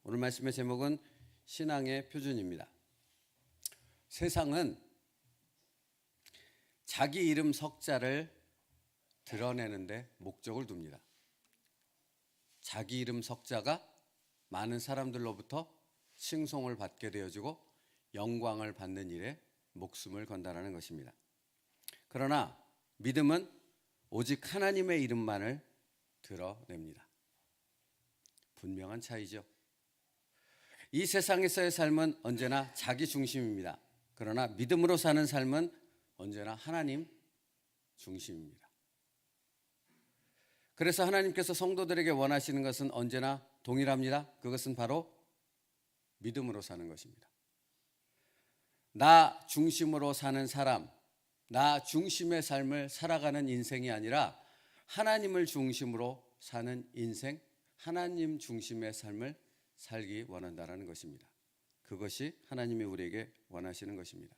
오늘 말씀의 제목은 신앙의 표준입니다. 세상은 자기 이름 석자를 드러내는데 목적을 둡니다. 자기 이름 석자가 많은 사람들로부터 칭송을 받게 되어지고 영광을 받는 일에 목숨을 건다라는 것입니다. 그러나 믿음은 오직 하나님의 이름만을 드러냅니다. 분명한 차이죠. 이 세상에서의 삶은 언제나 자기 중심입니다. 그러나 믿음으로 사는 삶은 언제나 하나님 중심입니다. 그래서 하나님께서 성도들에게 원하시는 것은 언제나 동일합니다. 그것은 바로 믿음으로 사는 것입니다. 나 중심으로 사는 사람, 나 중심의 삶을 살아가는 인생이 아니라 하나님을 중심으로 사는 인생, 하나님 중심의 삶을 살기 원한다라는 것입니다. 그것이 하나님이 우리에게 원하시는 것입니다.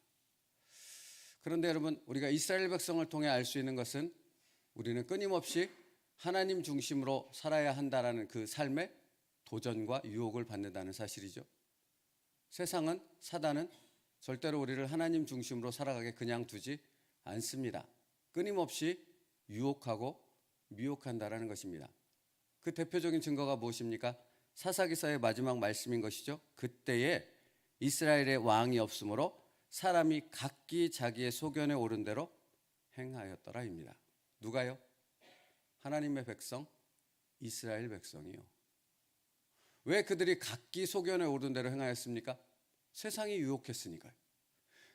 그런데 여러분, 우리가 이스라엘 백성을 통해 알 수 있는 것은 우리는 끊임없이 하나님 중심으로 살아야 한다라는 그 삶에 도전과 유혹을 받는다는 사실이죠. 세상은, 사단은 절대로 우리를 하나님 중심으로 살아가게 그냥 두지 않습니다. 끊임없이 유혹하고 미혹한다라는 것입니다. 그 대표적인 증거가 무엇입니까? 사사기서의 마지막 말씀인 것이죠. 그때에 이스라엘의 왕이 없으므로 사람이 각기 자기의 소견에 오른 대로 행하였더라입니다. 누가요? 하나님의 백성, 이스라엘 백성이요. 왜 그들이 각기 소견에 오른 대로 행하였습니까? 세상이 유혹했으니까요.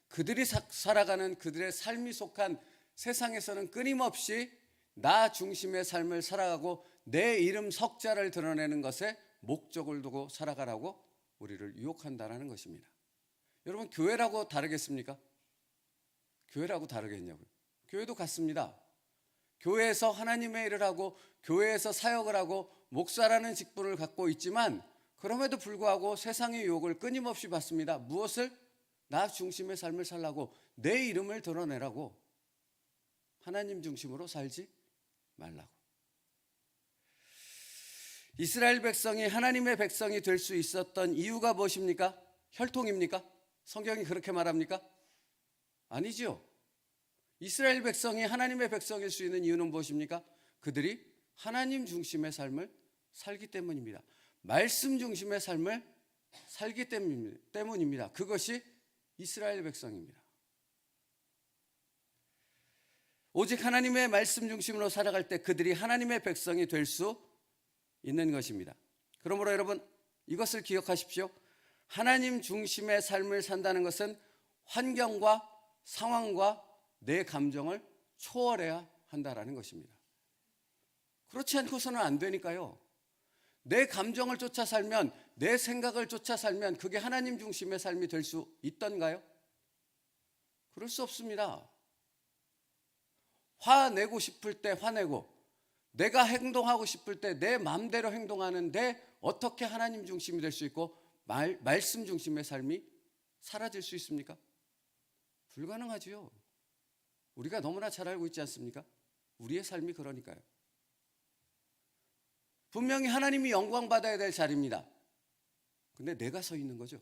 그들이 살아가는 그들의 삶이 속한 세상에서는 끊임없이 나 중심의 삶을 살아가고 내 이름 석자를 드러내는 것에 목적을 두고 살아가라고 우리를 유혹한다는 것입니다. 여러분, 교회라고 다르겠습니까? 교회라고 다르겠냐고요? 교회도 같습니다. 교회에서 하나님의 일을 하고 교회에서 사역을 하고 목사라는 직분을 갖고 있지만 그럼에도 불구하고 세상의 유혹을 끊임없이 받습니다. 무엇을? 나 중심의 삶을 살라고, 내 이름을 드러내라고, 하나님 중심으로 살지 말라고. 이스라엘 백성이 하나님의 백성이 될 수 있었던 이유가 무엇입니까? 혈통입니까? 성경이 그렇게 말합니까? 아니지요. 이스라엘 백성이 하나님의 백성일 수 있는 이유는 무엇입니까? 그들이 하나님 중심의 삶을 살기 때문입니다. 말씀 중심의 삶을 살기 때문입니다. 그것이 이스라엘 백성입니다. 오직 하나님의 말씀 중심으로 살아갈 때 그들이 하나님의 백성이 될 수 있는 것입니다. 그러므로 여러분, 이것을 기억하십시오. 하나님 중심의 삶을 산다는 것은 환경과 상황과 내 감정을 초월해야 한다라는 것입니다. 그렇지 않고서는 안 되니까요. 내 감정을 쫓아 살면, 내 생각을 쫓아 살면 그게 하나님 중심의 삶이 될 수 있던가요? 그럴 수 없습니다. 화내고 싶을 때 화내고, 내가 행동하고 싶을 때 내 마음대로 행동하는데 어떻게 하나님 중심이 될 수 있고 말씀 중심의 삶이 사라질 수 있습니까? 불가능하지요. 우리가 너무나 잘 알고 있지 않습니까? 우리의 삶이 그러니까요. 분명히 하나님이 영광 받아야 될 자리입니다. 근데 내가 서 있는 거죠.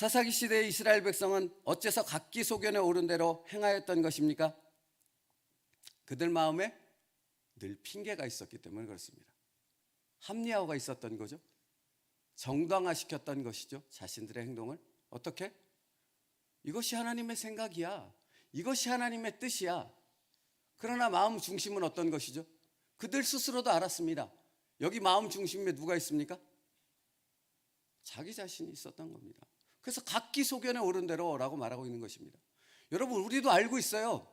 사사기 시대의 이스라엘 백성은 어째서 각기 소견에 오른 대로 행하였던 것입니까? 그들 마음에 늘 핑계가 있었기 때문에 그렇습니다. 합리화가 있었던 거죠. 정당화시켰던 것이죠. 자신들의 행동을. 어떻게? 이것이 하나님의 생각이야. 이것이 하나님의 뜻이야. 그러나 마음 중심은 어떤 것이죠? 그들 스스로도 알았습니다. 여기 마음 중심에 누가 있습니까? 자기 자신이 있었던 겁니다. 그래서 각기 소견에 오른 대로라고 말하고 있는 것입니다. 여러분, 우리도 알고 있어요.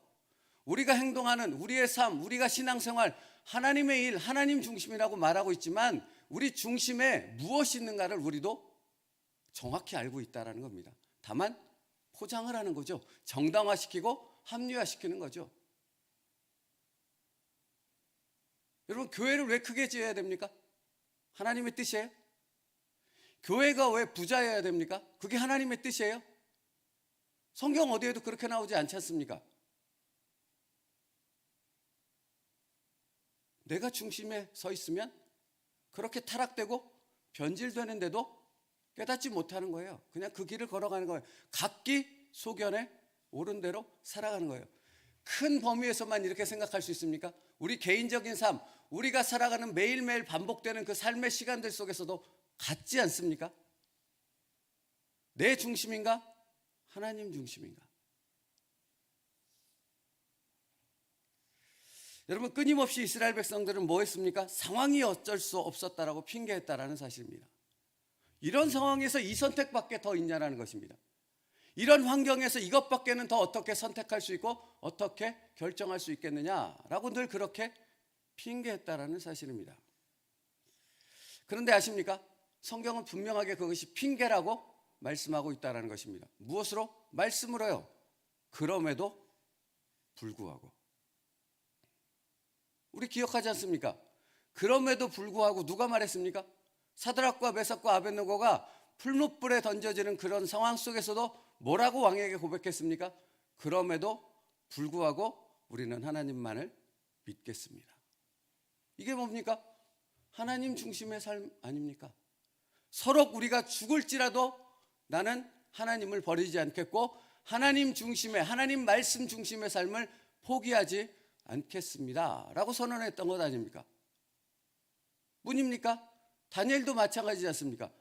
우리가 행동하는 우리의 삶, 우리가 신앙생활, 하나님의 일, 하나님 중심이라고 말하고 있지만 우리 중심에 무엇이 있는가를 우리도 정확히 알고 있다는 겁니다. 다만 포장을 하는 거죠. 정당화시키고 합리화시키는 거죠. 여러분, 교회를 왜 크게 지어야 됩니까? 하나님의 뜻이에요? 교회가 왜 부자여야 됩니까? 그게 하나님의 뜻이에요? 성경 어디에도 그렇게 나오지 않지 않습니까? 내가 중심에 서 있으면 그렇게 타락되고 변질되는데도 깨닫지 못하는 거예요. 그냥 그 길을 걸어가는 거예요. 각기 소견에 옳은 대로 살아가는 거예요. 큰 범위에서만 이렇게 생각할 수 있습니까? 우리 개인적인 삶, 우리가 살아가는 매일매일 반복되는 그 삶의 시간들 속에서도 같지 않습니까? 내 중심인가? 하나님 중심인가? 여러분, 끊임없이 이스라엘 백성들은 뭐 했습니까? 상황이 어쩔 수 없었다라고 핑계했다라는 사실입니다. 이런 상황에서 이 선택밖에 더 있냐라는 것입니다. 이런 환경에서 이것밖에는 더 어떻게 선택할 수 있고 어떻게 결정할 수 있겠느냐라고 늘 그렇게 핑계했다라는 사실입니다. 그런데 아십니까? 성경은 분명하게 그것이 핑계라고 말씀하고 있다는 것입니다. 무엇으로? 말씀으로요. 그럼에도 불구하고. 우리 기억하지 않습니까? 그럼에도 불구하고 누가 말했습니까? 사드락과 메삭과 아벳느고가 풀무불에 던져지는 그런 상황 속에서도 뭐라고 왕에게 고백했습니까? 그럼에도 불구하고 우리는 하나님만을 믿겠습니다. 이게 뭡니까? 하나님 중심의 삶 아닙니까? 서로 우리가 죽을지라도 나는 하나님을 버리지 않겠고 하나님 중심의, 하나님 말씀 중심의 삶을 포기하지 않겠습니다 라고 선언했던 것 아닙니까? 뿐입니까? 다니엘도 마찬가지지 않습니까?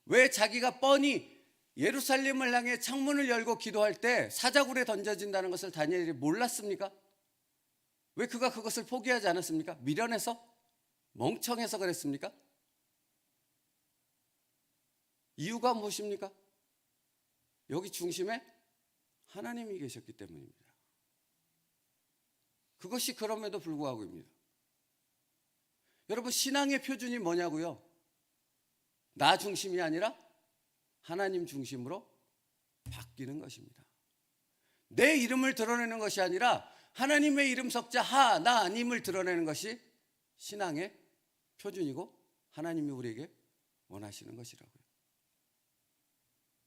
왜 자기가 뻔히 예루살렘을 향해 창문을 열고 기도할 때 사자굴에 던져진다는 것을 다니엘이 몰랐습니까? 왜 그가 그것을 포기하지 않았습니까? 미련해서? 멍청해서 그랬습니까? 이유가 무엇입니까? 여기 중심에 하나님이 계셨기 때문입니다. 그것이 그럼에도 불구하고입니다. 여러분, 신앙의 표준이 뭐냐고요? 나 중심이 아니라 하나님 중심으로 바뀌는 것입니다. 내 이름을 드러내는 것이 아니라 하나님의 이름 석자 하나님을 드러내는 것이 신앙의 표준이고 하나님이 우리에게 원하시는 것이라고요.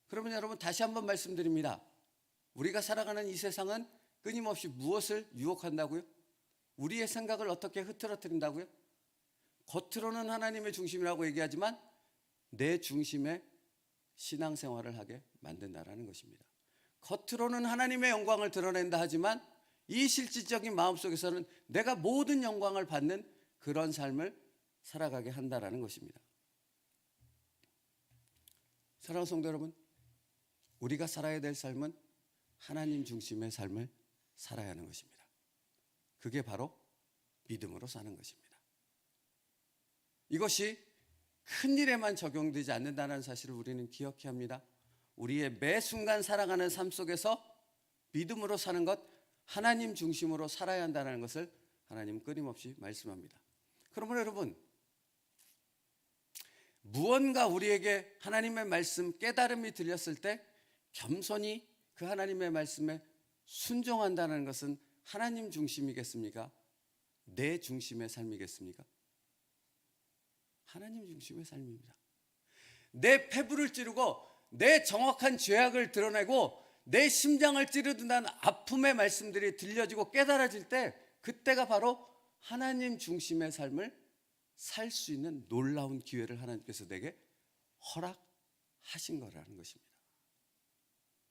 그러면 여러분, 다시 한번 말씀드립니다. 우리가 살아가는 이 세상은 끊임없이 무엇을 유혹한다고요? 우리의 생각을 어떻게 흐트러뜨린다고요? 겉으로는 하나님의 중심이라고 얘기하지만 내 중심의 신앙생활을 하게 만든다라는 것입니다. 겉으로는 하나님의 영광을 드러낸다 하지만 이 실질적인 마음속에서는 내가 모든 영광을 받는 그런 삶을 살아가게 한다라는 것입니다. 사랑하는 성도 여러분, 우리가 살아야 될 삶은 하나님 중심의 삶을 살아야 하는 것입니다. 그게 바로 믿음으로 사는 것입니다. 이것이 큰 일에만 적용되지 않는다는 사실을 우리는 기억해야 합니다. 우리의 매 순간 살아가는 삶 속에서 믿음으로 사는 것, 하나님 중심으로 살아야 한다는 것을 하나님 끊임없이 말씀합니다. 그러면 여러분, 무언가 우리에게 하나님의 말씀 깨달음이 들렸을 때 겸손히 그 하나님의 말씀에 순종한다는 것은 하나님 중심이겠습니까? 내 중심의 삶이겠습니까? 하나님 중심의 삶입니다. 내 폐부를 찌르고 내 정확한 죄악을 드러내고 내 심장을 찌르는 아픔의 말씀들이 들려지고 깨달아질 때 그때가 바로 하나님 중심의 삶을 살 수 있는 놀라운 기회를 하나님께서 내게 허락하신 거라는 것입니다.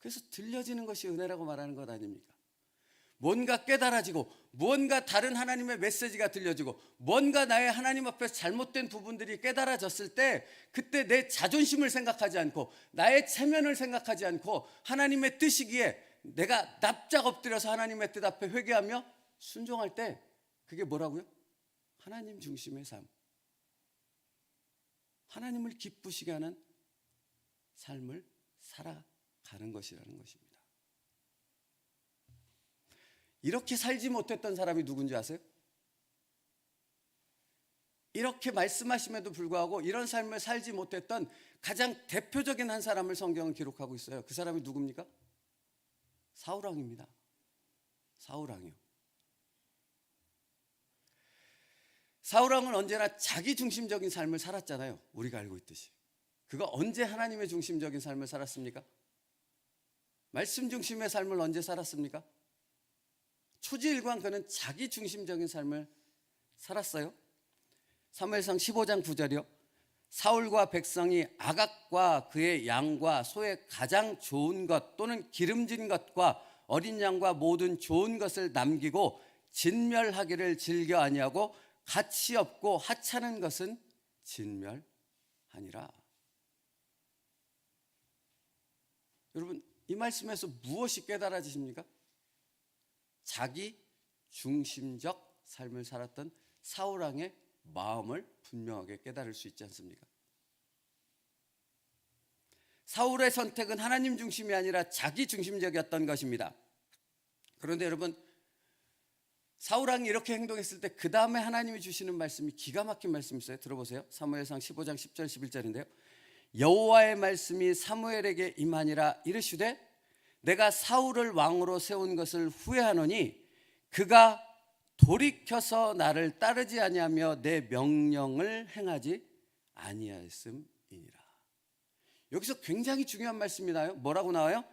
그래서 들려지는 것이 은혜라고 말하는 것 아닙니까? 뭔가 깨달아지고 뭔가 다른 하나님의 메시지가 들려지고 뭔가 나의 하나님 앞에서 잘못된 부분들이 깨달아졌을 때 그때 내 자존심을 생각하지 않고 나의 체면을 생각하지 않고 하나님의 뜻이기에 내가 납작 엎드려서 하나님의 뜻 앞에 회개하며 순종할 때 그게 뭐라고요? 하나님 중심의 삶, 하나님을 기쁘시게 하는 삶을 살아가는 것이라는 것입니다. 이렇게 살지 못했던 사람이 누군지 아세요? 이렇게 말씀하심에도 불구하고 이런 삶을 살지 못했던 가장 대표적인 한 사람을 성경은 기록하고 있어요. 그 사람이 누굽니까? 사울왕입니다. 사울왕이요. 사울왕은 언제나 자기 중심적인 삶을 살았잖아요. 우리가 알고 있듯이. 그가 언제 하나님의 중심적인 삶을 살았습니까? 말씀 중심의 삶을 언제 살았습니까? 초지일관 그는 자기 중심적인 삶을 살았어요. 사무엘상 15장 9절이요. 사울과 백성이 아각과 그의 양과 소의 가장 좋은 것 또는 기름진 것과 어린 양과 모든 좋은 것을 남기고 진멸하기를 즐겨 아니하고 가치 없고 하찮은 것은 진멸하니라. 여러분, 이 말씀에서 무엇이 깨달아지십니까? 자기 중심적 삶을 살았던 사울 왕의 마음을 분명하게 깨달을 수 있지 않습니까? 사울의 선택은 하나님 중심이 아니라 자기 중심적이었던 것입니다. 그런데 여러분, 사울 왕이 이렇게 행동했을 때 그 다음에 하나님이 주시는 말씀이 기가 막힌 말씀이 있어요. 들어보세요. 사무엘상 15장 10절 11절인데요. 여호와의 말씀이 사무엘에게 임하니라 이르시되 내가 사울을 왕으로 세운 것을 후회하노니 그가 돌이켜서 나를 따르지 아니하며 내 명령을 행하지 아니하였음이니라. 여기서 굉장히 중요한 말씀이 나와요. 뭐라고 나와요?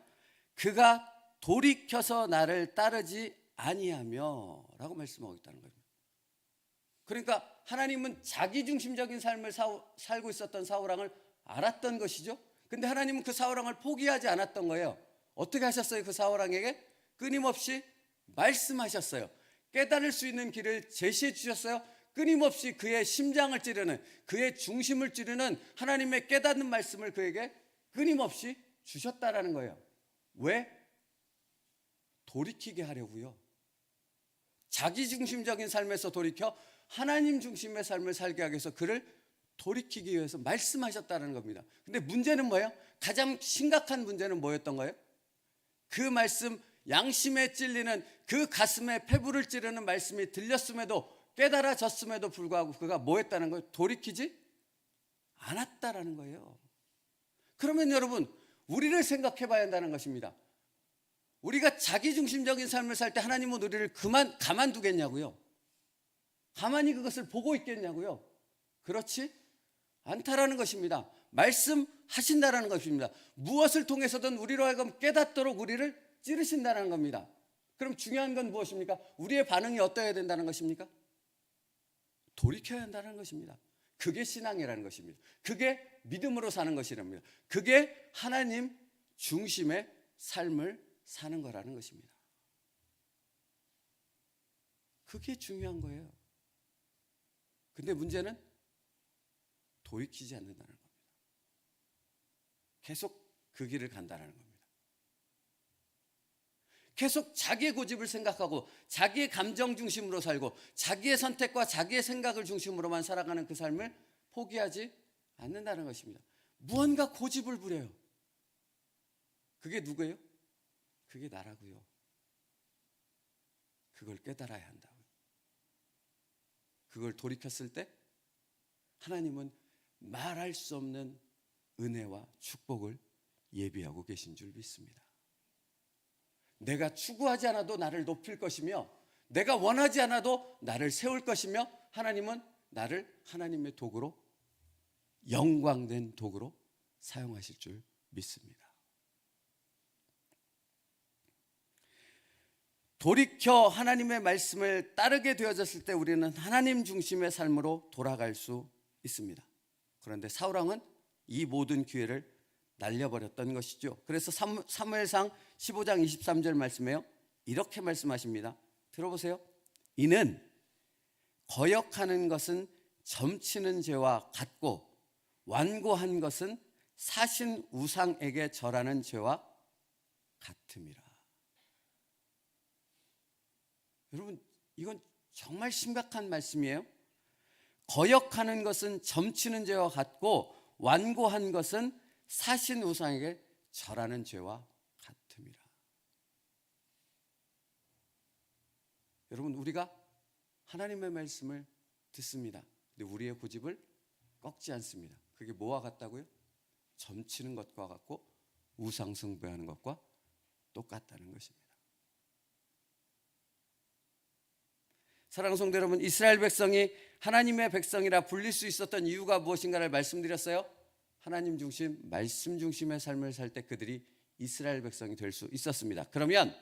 그가 돌이켜서 나를 따르지 아니하며 라고 말씀하고 있다는 거예요. 그러니까 하나님은 자기중심적인 삶을 살고 있었던 사울왕을 알았던 것이죠. 근데 하나님은 그 사울왕을 포기하지 않았던 거예요. 어떻게 하셨어요? 그 사울왕에게 끊임없이 말씀하셨어요. 깨달을 수 있는 길을 제시해 주셨어요. 끊임없이 그의 심장을 찌르는, 그의 중심을 찌르는 하나님의 깨닫는 말씀을 그에게 끊임없이 주셨다라는 거예요. 왜? 돌이키게 하려고요. 자기중심적인 삶에서 돌이켜 하나님 중심의 삶을 살게 하기 위해서 그를 돌이키기 위해서 말씀하셨다는 겁니다. 근데 문제는 뭐예요? 가장 심각한 문제는 뭐였던 거예요? 그 말씀, 양심에 찔리는 그 가슴에 폐부를 찌르는 말씀이 들렸음에도, 깨달아졌음에도 불구하고 그가 뭐 했다는 거예요? 돌이키지 않았다라는 거예요. 그러면 여러분, 우리를 생각해 봐야 한다는 것입니다. 우리가 자기중심적인 삶을 살 때 하나님은 우리를 가만두겠냐고요? 가만히 그것을 보고 있겠냐고요? 그렇지 않다라는 것입니다. 말씀하신다라는 것입니다. 무엇을 통해서든 우리로 하여금 깨닫도록 우리를 찌르신다는 겁니다. 그럼 중요한 건 무엇입니까? 우리의 반응이 어떠해야 된다는 것입니까? 돌이켜야 한다는 것입니다. 그게 신앙이라는 것입니다. 그게 믿음으로 사는 것이랍니다. 그게 하나님 중심의 삶을 사는 거라는 것입니다. 그게 중요한 거예요. 근데 문제는 돌이키지 않는다는 겁니다. 계속 그 길을 간다는 겁니다. 계속 자기의 고집을 생각하고 자기의 감정 중심으로 살고 자기의 선택과 자기의 생각을 중심으로만 살아가는 그 삶을 포기하지 않는다는 것입니다. 무언가 고집을 부려요. 그게 누구예요? 그게 나라고요. 그걸 깨달아야 한다고요. 그걸 돌이켰을 때 하나님은 말할 수 없는 은혜와 축복을 예비하고 계신 줄 믿습니다. 내가 추구하지 않아도 나를 높일 것이며 내가 원하지 않아도 나를 세울 것이며 하나님은 나를 하나님의 도구로, 영광된 도구로 사용하실 줄 믿습니다. 돌이켜 하나님의 말씀을 따르게 되어졌을 때 우리는 하나님 중심의 삶으로 돌아갈 수 있습니다. 그런데 사울왕은 이 모든 기회를 날려버렸던 것이죠. 그래서 사무엘상 15장 23절 말씀에요, 이렇게 말씀하십니다. 들어보세요. 이는 거역하는 것은 점치는 죄와 같고 완고한 것은 사신 우상에게 절하는 죄와 같음이라. 여러분, 이건 정말 심각한 말씀이에요. 거역하는 것은 점치는 죄와 같고 완고한 것은 사신 우상에게 절하는 죄와 같음이라. 여러분, 우리가 하나님의 말씀을 듣습니다. 근데 우리의 고집을 꺾지 않습니다. 그게 뭐와 같다고요? 점치는 것과 같고 우상 숭배하는 것과 똑같다는 것입니다. 사랑하는 성도 여러분, 이스라엘 백성이 하나님의 백성이라 불릴 수 있었던 이유가 무엇인가를 말씀드렸어요. 하나님 중심, 말씀 중심의 삶을 살 때 그들이 이스라엘 백성이 될 수 있었습니다. 그러면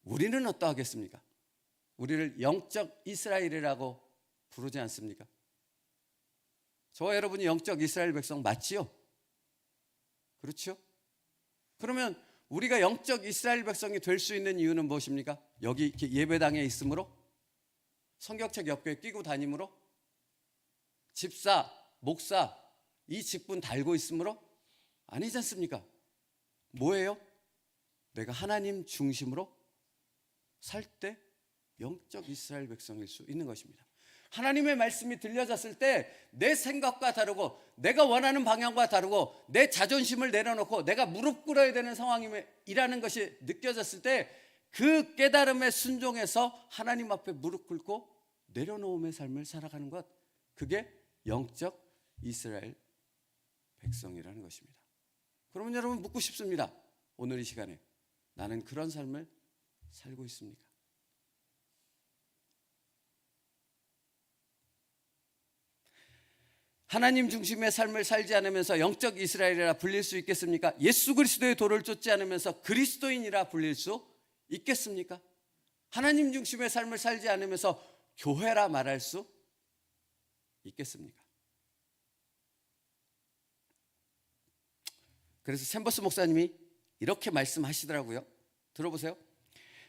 우리는 어떠하겠습니까? 우리를 영적 이스라엘이라고 부르지 않습니까? 저와 여러분이 영적 이스라엘 백성 맞지요? 그렇죠? 그러면 우리가 영적 이스라엘 백성이 될 수 있는 이유는 무엇입니까? 여기 예배당에 있으므로? 성경책 옆에 끼고 다니므로? 집사, 목사 이 직분 달고 있으므로? 아니지 않습니까? 뭐예요? 내가 하나님 중심으로 살 때 영적 이스라엘 백성일 수 있는 것입니다. 하나님의 말씀이 들려졌을 때 내 생각과 다르고 내가 원하는 방향과 다르고 내 자존심을 내려놓고 내가 무릎 꿇어야 되는 상황이라는 것이 느껴졌을 때 그 깨달음에 순종해서 하나님 앞에 무릎 꿇고 내려놓음의 삶을 살아가는 것, 그게 영적 이스라엘 백성이라는 것입니다. 그러면 여러분 묻고 싶습니다. 오늘 이 시간에 나는 그런 삶을 살고 있습니까? 하나님 중심의 삶을 살지 않으면서 영적 이스라엘이라 불릴 수 있겠습니까? 예수 그리스도의 도를 쫓지 않으면서 그리스도인이라 불릴 수 있겠습니까? 하나님 중심의 삶을 살지 않으면서 교회라 말할 수 있겠습니까? 그래서 샘버스 목사님이 이렇게 말씀하시더라고요. 들어보세요.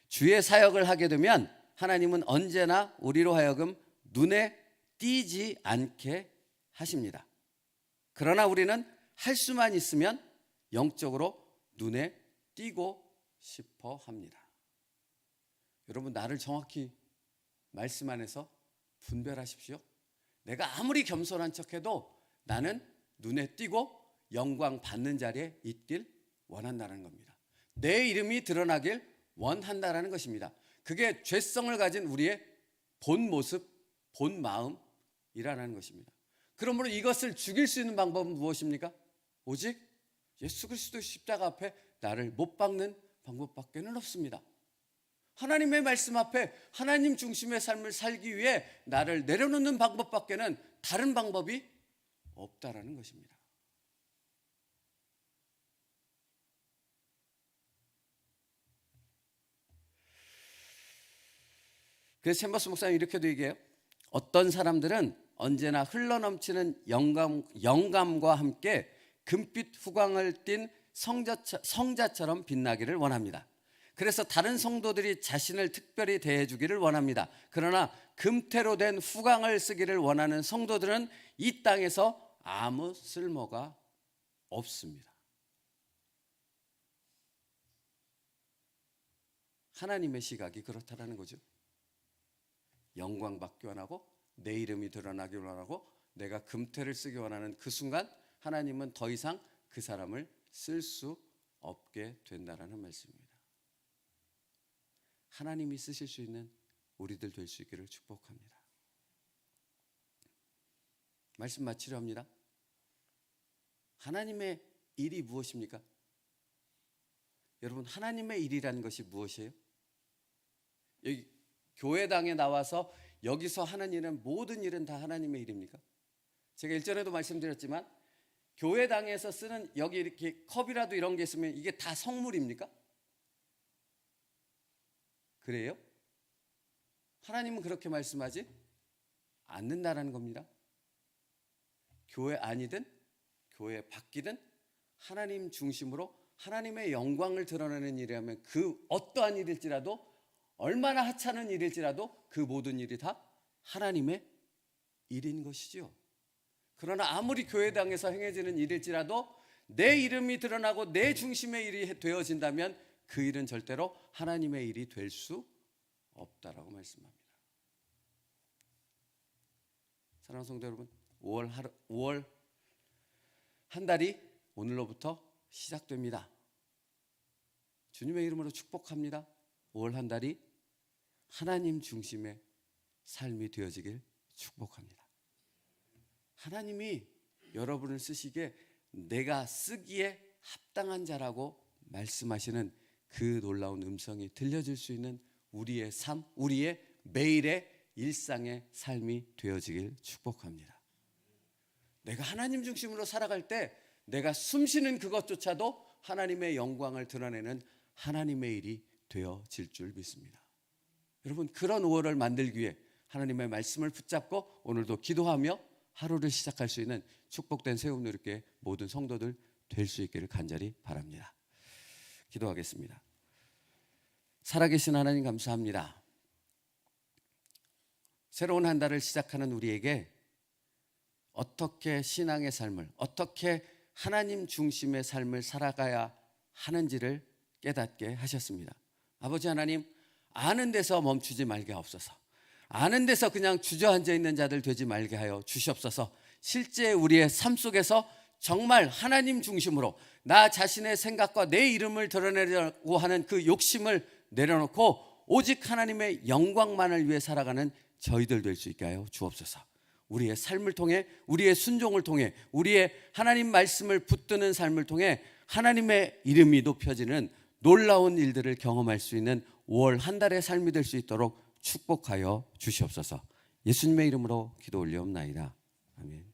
주의 사역을 하게 되면 하나님은 언제나 우리로 하여금 눈에 띄지 않게 하십니다. 그러나 우리는 할 수만 있으면 영적으로 눈에 띄고 싶어 합니다. 여러분, 나를 정확히 말씀 안에서 분별하십시오. 내가 아무리 겸손한 척해도 나는 눈에 띄고 영광 받는 자리에 있길 원한다는 겁니다. 내 이름이 드러나길 원한다는 것입니다. 그게 죄성을 가진 우리의 본 모습, 본 마음이라는 것입니다. 그러므로 이것을 죽일 수 있는 방법은 무엇입니까? 오직 예수 그리스도의 십자가 앞에 나를 못 박는 방법밖에는 없습니다. 하나님의 말씀 앞에 하나님 중심의 삶을 살기 위해 나를 내려놓는 방법밖에는 다른 방법이 없다라는 것입니다. 그래서 샘버스 목사님이 이렇게도 얘기해요. 어떤 사람들은 언제나 흘러넘치는 영감과 함께 금빛 후광을 띤 성자처럼 빛나기를 원합니다. 그래서 다른 성도들이 자신을 특별히 대해주기를 원합니다. 그러나 금태로 된 후광을 쓰기를 원하는 성도들은 이 땅에서 아무 쓸모가 없습니다. 하나님의 시각이 그렇다라는 거죠. 영광 받기 원하고 내 이름이 드러나기 원하고 내가 금태를 쓰기 원하는 그 순간 하나님은 더 이상 그 사람을 쓸 수 없게 된다라는 말씀입니다. 하나님이 쓰실 수 있는 우리들 될 수 있기를 축복합니다. 말씀 마치려 합니다. 하나님의 일이 무엇입니까? 여러분, 하나님의 일이라는 것이 무엇이에요? 여기 교회당에 나와서 여기서 하는 일은 모든 일은 다 하나님의 일입니까? 제가 일전에도 말씀드렸지만 교회당에서 쓰는 여기 이렇게 컵이라도 이런 게 있으면 이게 다 성물입니까? 그래요? 하나님은 그렇게 말씀하지 않는다라는 겁니다. 교회 안이든 교회 밖이든 하나님 중심으로 하나님의 영광을 드러내는 일이라면 그 어떠한 일일지라도 얼마나 하찮은 일일지라도 그 모든 일이 다 하나님의 일인 것이지요. 그러나 아무리 교회당에서 행해지는 일일지라도 내 이름이 드러나고 내 중심의 일이 되어진다면 그 일은 절대로 하나님의 일이 될 수 없다라고 말씀합니다. 사랑하는 성도 여러분, 5월 한 달이 오늘로부터 시작됩니다. 주님의 이름으로 축복합니다. 5월 한 달이 하나님 중심의 삶이 되어지길 축복합니다. 하나님이 여러분을 쓰시기에 내가 쓰기에 합당한 자라고 말씀하시는 그 놀라운 음성이 들려질 수 있는 우리의 삶, 우리의 매일의 일상의 삶이 되어지길 축복합니다. 내가 하나님 중심으로 살아갈 때 내가 숨쉬는 그것조차도 하나님의 영광을 드러내는 하나님의 일이 되어질 줄 믿습니다. 여러분, 그런 5월을 만들기 위해 하나님의 말씀을 붙잡고 오늘도 기도하며 하루를 시작할 수 있는 축복된 세움누리교회 모든 성도들 될 수 있기를 간절히 바랍니다. 기도하겠습니다. 살아계신 하나님 감사합니다. 새로운 한 달을 시작하는 우리에게 어떻게 신앙의 삶을, 어떻게 하나님 중심의 삶을 살아가야 하는지를 깨닫게 하셨습니다. 아버지 하나님, 아는 데서 멈추지 말게 하옵소서. 아는 데서 그냥 주저앉아 있는 자들 되지 말게 하여 주시옵소서. 실제 우리의 삶 속에서 정말 하나님 중심으로 나 자신의 생각과 내 이름을 드러내려고 하는 그 욕심을 내려놓고 오직 하나님의 영광만을 위해 살아가는 저희들 될 수 있게 하여 주옵소서. 우리의 삶을 통해, 우리의 순종을 통해, 우리의 하나님 말씀을 붙드는 삶을 통해 하나님의 이름이 높여지는 놀라운 일들을 경험할 수 있는 5월 한 달의 삶이 될 수 있도록 축복하여 주시옵소서. 예수님의 이름으로 기도 올리옵나이다. 아멘.